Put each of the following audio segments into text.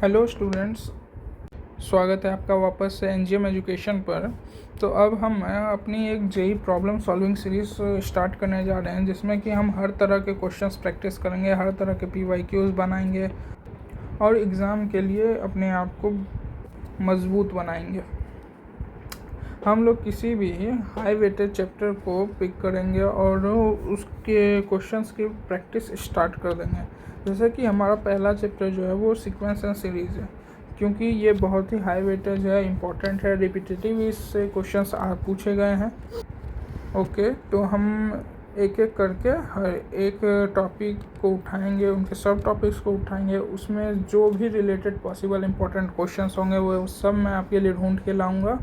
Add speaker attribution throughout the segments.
Speaker 1: Hello students, स्वागत है आपका वापस से एनजीएम एजुकेशन पर। तो अब हम अपनी एक JEE problem solving series start करने जा रहे हैं, जिसमें कि हम हर तरह के क्वेश्चंस प्रैक्टिस करेंगे, हर तरह के पीवाईक्यूज़ बनाएंगे और एग्ज़ाम के लिए अपने आप को मजबूत बनाएंगे। हम लोग किसी भी हाई वेटेड चैप्टर को पिक करेंगे और उसके क्वेश्चंस की प्रैक्टिस स्टार्ट कर देंगे। जैसे कि हमारा पहला चैप्टर जो है वो सीक्वेंस एंड सीरीज़ है, क्योंकि ये बहुत ही हाई वेटेज है, इम्पॉर्टेंट है, रिपीटेटिव इससे क्वेश्चंस पूछे गए हैं। ओके, तो हम एक एक करके हर एक टॉपिक को उठाएंगे, उनके सब टॉपिक्स को उठाएंगे, उसमें जो भी रिलेटेड पॉसिबल इम्पोर्टेंट क्वेश्चंस होंगे वो सब मैं आपके लिए ढूंढ के लाऊंगा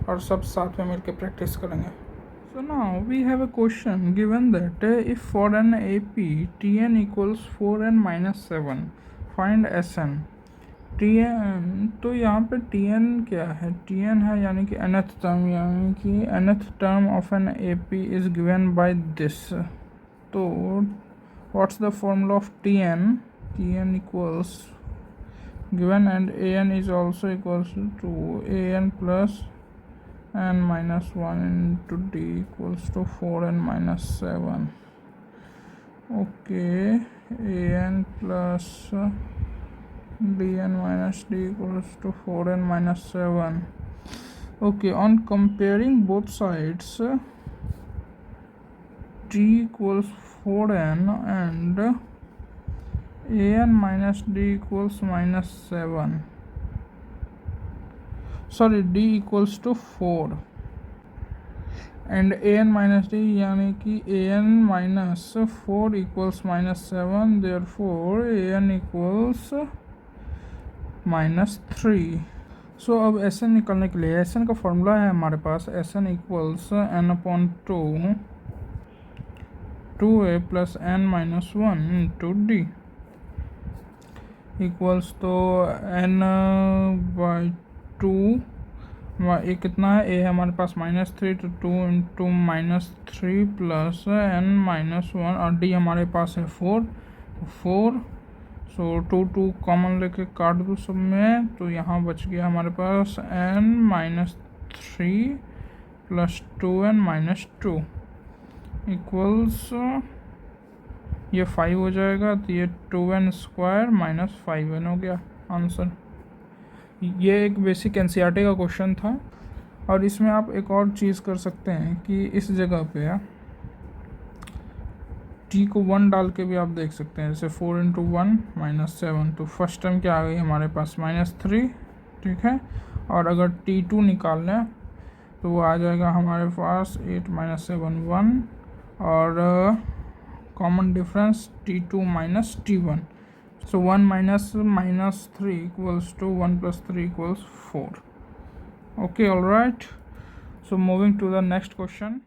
Speaker 1: और सब साथ में मिलकर प्रैक्टिस करेंगे। So now we have a question given that if for an AP Tn equals 4n minus 7, find Sn। Tn, तो यहाँ पे Tn क्या है? Tn है यानी कि nth टर्म, यानी कि nth term of an AP is given by this. तो what's the formula of Tn? Tn equals given and An is also equals to An plus n minus 1 into d equals to 4n minus 7. Okay, an plus dn minus d equals to 4n minus 7. Okay, on comparing both sides, d equals 4n and an minus d equals minus 7. Sorry, d equals to 4 and an minus d यानी कि an minus 4 equals minus 7, therefore an equals minus 3. सो अब Sn निकालने के लिए Sn का formula है हमारे पास Sn equals n upon 2a plus n minus 1 into D equals तो n बाई 2, ये कितना है? a है हमारे पास -3, तो 2 इंटू -3 प्लस n माइनस 1 और d हमारे पास है 4। सो 2 कॉमन लेके काट दो सब में, तो यहाँ बच गया हमारे पास n minus 3 plus 2n minus 2 equals ये 5 हो जाएगा, तो ये 2n स्क्वायर माइनस 5n हो गया आंसर। ये एक बेसिक एनसीईआरटी का क्वेश्चन था। और इसमें आप एक और चीज़ कर सकते हैं कि इस जगह पे t को 1 डाल के भी आप देख सकते हैं, जैसे 4 इंटू 1 माइनस 7, तो फर्स्ट टर्म क्या आ गई हमारे पास -3, ठीक है। और अगर t2 निकाल लें तो वो आ जाएगा हमारे पास 8 माइनस 7 1, और common difference t2 minus t1, so 1 minus 3 equals to 1 plus 3 equals 4. Okay, all right, so moving to the next question.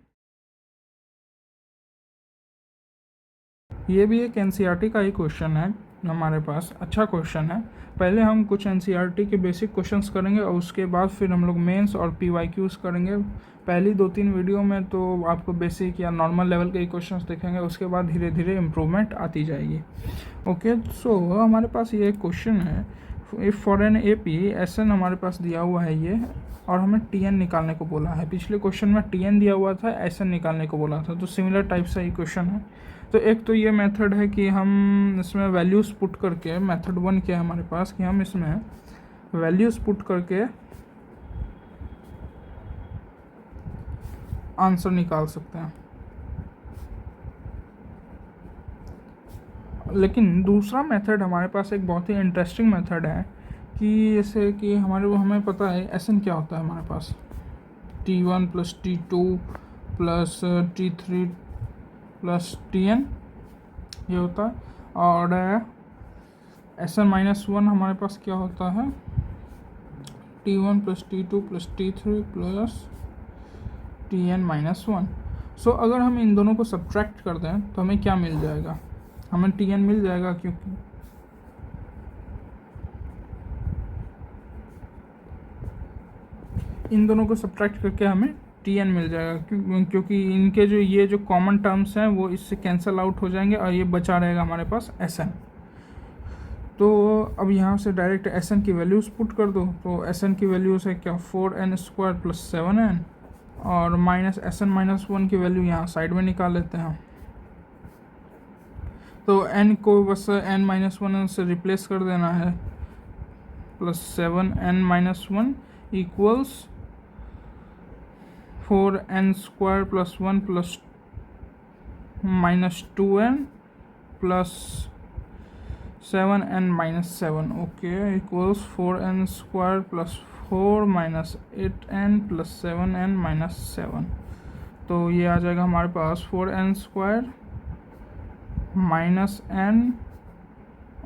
Speaker 1: ये भी एक एनसीईआरटी का ही क्वेश्चन है हमारे पास, अच्छा क्वेश्चन है। पहले हम कुछ एनसीईआरटी के बेसिक क्वेश्चंस करेंगे और उसके बाद फिर हम लोग मेंस और पीवाईक्यूज़ करेंगे। पहली 2-3 वीडियो में तो आपको बेसिक या नॉर्मल लेवल के क्वेश्चंस दिखेंगे, उसके बाद धीरे धीरे इम्प्रूवमेंट आती जाएगी। ओके, सो हमारे पास ये एक क्वेश्चन है, if for an AP Sn हमारे पास दिया हुआ है ये, और हमें Tn निकालने को बोला है। पिछले क्वेश्चन में Tn दिया हुआ था, Sn निकालने को बोला था, तो सिमिलर टाइप से ये क्वेश्चन है। तो एक तो ये मेथड है कि हम इसमें वैल्यूज़ पुट करके, मेथड 1 क्या है हमारे पास कि हम इसमें वैल्यूज़ पुट करके आंसर निकाल सकते हैं। लेकिन दूसरा मेथड हमारे पास एक बहुत ही इंटरेस्टिंग मेथड है कि जैसे कि हमें पता है Sn क्या होता है हमारे पास, t1 plus t2 plus t3 plus Tn ये होता है, और Sn माइनस 1 हमारे पास क्या होता है, t1 plus t2 plus t3 plus Tn minus 1। सो अगर हम इन दोनों को सब्ट्रैक्ट कर दें तो हमें क्या मिल जाएगा? हमें Tn मिल जाएगा, क्योंकि इन दोनों को सब्ट्रैक्ट करके हमें Tn मिल जाएगा, क्योंकि इनके ये जो कॉमन टर्म्स हैं वो इससे कैंसिल आउट हो जाएंगे और ये बचा रहेगा हमारे पास Sn। तो अब यहाँ से डायरेक्ट एस एन की वैल्यूज़ पुट कर दो। तो एस एन की वैल्यूज़ है क्या, 4n² + 7n, और माइनस एस एन -1 की वैल्यू यहाँ साइड में निकाल लेते हैं। तो n को बस n-1 से रिप्लेस कर देना है, +7n-1 equals 4n² + 1 + -2n + 7n-7, okay, equals 4n² + 4 - 8n + 7n-7। तो ये आ जाएगा हमारे पास 4n² -n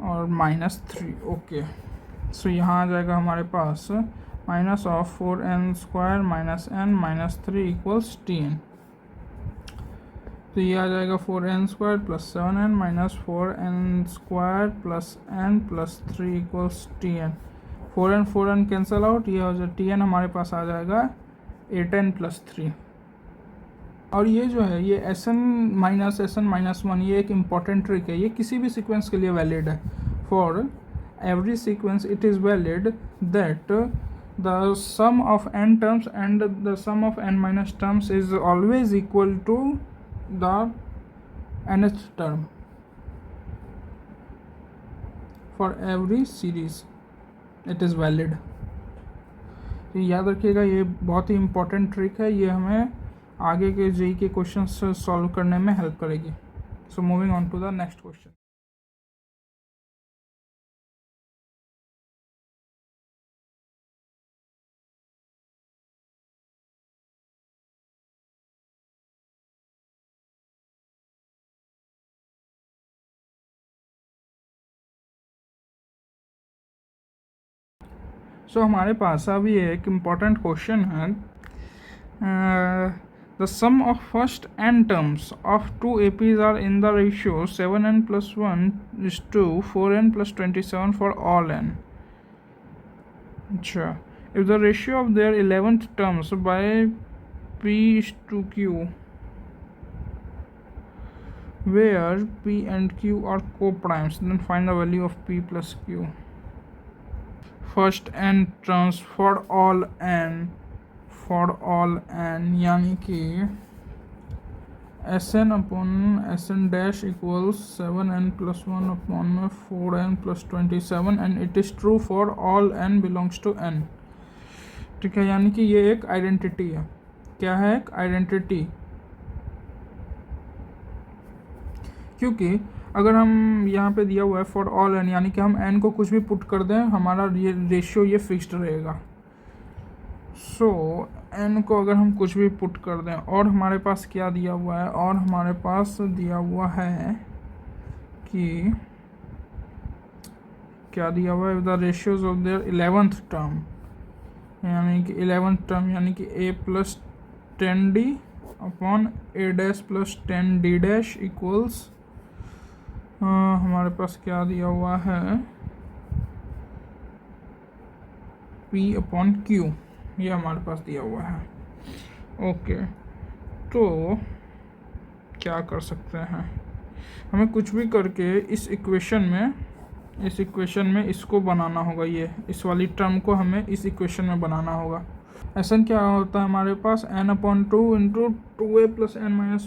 Speaker 1: और -3, ओके। सो यहाँ आ जाएगा हमारे पास -4n² -n -3 इक्वल्स tn। तो ये आ जाएगा 4n² + 7n -4n² + n + 3 equals tn। 4n cancel out, ये हो जाए tn हमारे पास आ जाएगा 8n + 3। और ये जो है ये SN-1 ये एक इम्पॉर्टेंट ट्रिक है, ये किसी भी सीक्वेंस के लिए वैलिड है। For every sequence it is valid that the sum of n terms and the sum of n- terms is always equal to the nth term for every series it is valid. तो याद रखिएगा, ये बहुत ही important trick है, ये हमें आगे के जेई के क्वेश्चन सॉल्व करने में हेल्प करेगी। So moving on to the next question. So हमारे पास अब ये एक इम्पॉर्टेंट क्वेश्चन है। The sum of first n terms of two APs are in the ratio 7n + 1:4n + 27 for all n. अच्छा, if the ratio of their 11th terms by p:q, where p and q are co-primes, then find the value of p plus q. First n terms for all n यानी कि Sn/Sn' equals 7n + 1 / 4n + 27 and it is true for all n belongs to n। ठीक है, यानी कि ये एक identity है। क्या है? एक आइडेंटिटी। क्योंकि अगर हम यहाँ पे दिया हुआ है फॉर ऑल n, यानी कि हम n को कुछ भी पुट कर दें, हमारा ये रेशियो ये फिक्स्ड रहेगा। सो n को अगर हम कुछ भी पुट कर दें, और हमारे पास क्या दिया हुआ है, और हमारे पास दिया हुआ है कि क्या दिया हुआ है, the ratios of their 11th term, यानी कि 11th टर्म यानी कि a + 10d upon a' + 10d' equals हमारे पास क्या दिया हुआ है, p/q, ये हमारे पास दिया हुआ है। ओके, तो क्या कर सकते हैं, हमें कुछ भी करके इस इक्वेशन में इसको बनाना होगा। ये इस वाली टर्म को हमें इस इक्वेशन में बनाना होगा। ऐसा क्या होता है हमारे पास, n/2 × 2a + n-1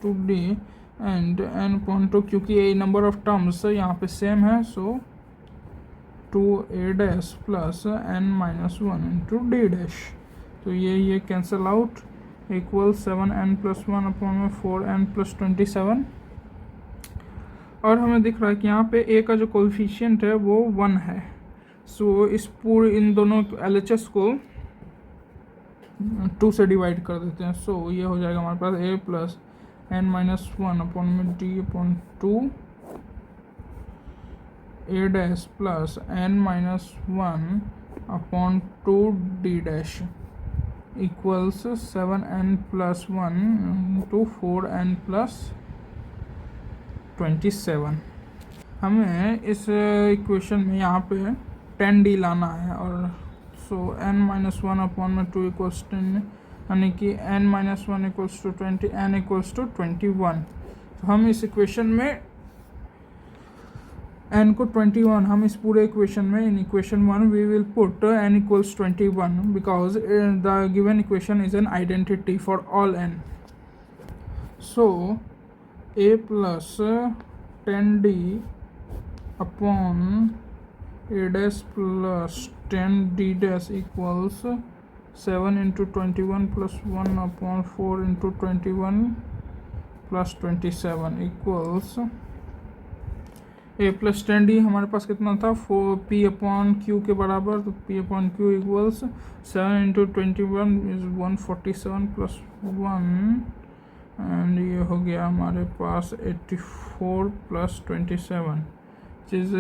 Speaker 1: × d and n/2, क्योंकि ये नंबर ऑफ टर्म्स यहाँ पे सेम है, सो 2a' + n-1 × d'। तो ये cancel out, equal 7n + 1 / 4n + 27। और हमें दिख रहा है कि यहाँ पे a का जो कोएफिशिएंट है वो 1 है। सो इस पूरे इन दोनों LHS को 2 से डिवाइड कर देते हैं। सो ये हो जाएगा हमारे पास a + n-1 / d/2 a' + n-1 / 2d' equals 7n + 1 × 4n + 27। हमें इस इक्वेशन में यहाँ पे 10d लाना है, और सो n-1 / 2 = 10, यानी कि n-1 = 20, n = 21। तो हम इस इक्वेशन में n को 21, हम इस पूरे इक्वेशन में, in equation 1 we will put n equals 21 because the given equation is an identity for all n. So a plus 10d upon a dash plus 10d dash equals 7 into 21 plus 1 upon 4 into 21 plus 27 equals a plus 10d हमारे पास कितना था, 4 p upon q के बराबर, तो p upon q equals 7 into 21 is 147 plus 1 and ये हो गया हमारे पास 84 प्लस 27 चीज़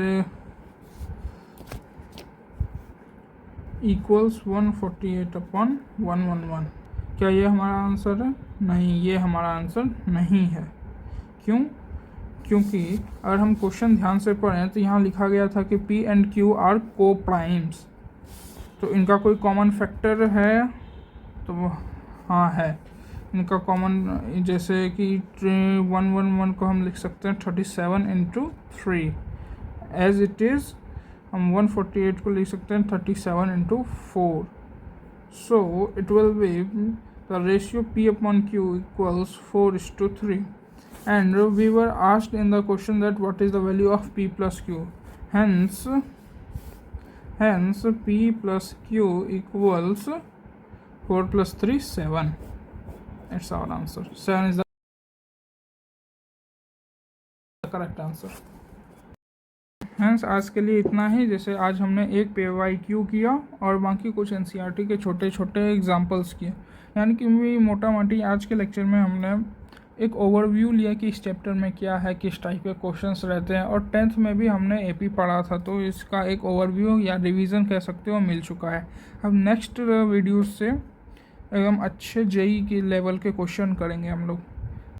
Speaker 1: इक्वल्स 148 अपॉन 111. क्या ये हमारा आंसर है? नहीं, ये हमारा आंसर नहीं है. क्यों? क्योंकि अगर हम क्वेश्चन ध्यान से पढ़ें तो यहाँ लिखा गया था कि P एंड Q आर को प्राइम्स, तो इनका कोई कॉमन फैक्टर है? तो हाँ है, इनका कॉमन, जैसे कि 111 को हम लिख सकते हैं 37 इंटू 3, एज इट इज़ हम 148 को लिख सकते हैं 37 into 4. So it will be the ratio P upon Q equals 4:3. And we were asked in the question that what is the value of P plus Q. Hence P plus Q equals 4 plus 3 7. That's our answer. 7 is the correct answer. Hence आज के लिए इतना ही. जैसे आज हमने एक PYQ किया और बाकी कुछ NCERT के छोटे छोटे एग्जाम्पल्स किए, यानी कि मोटा मोटी आज के लेक्चर में हमने एक ओवरव्यू लिया कि इस चैप्टर में क्या है, किस टाइप के क्वेश्चंस रहते हैं, और 10th में भी हमने AP पढ़ा था, तो इसका एक ओवरव्यू या रिवीजन कह सकते हो मिल चुका है. अब नेक्स्ट वीडियो से एकदम अच्छे JEE के लेवल के क्वेश्चन करेंगे हम लोग.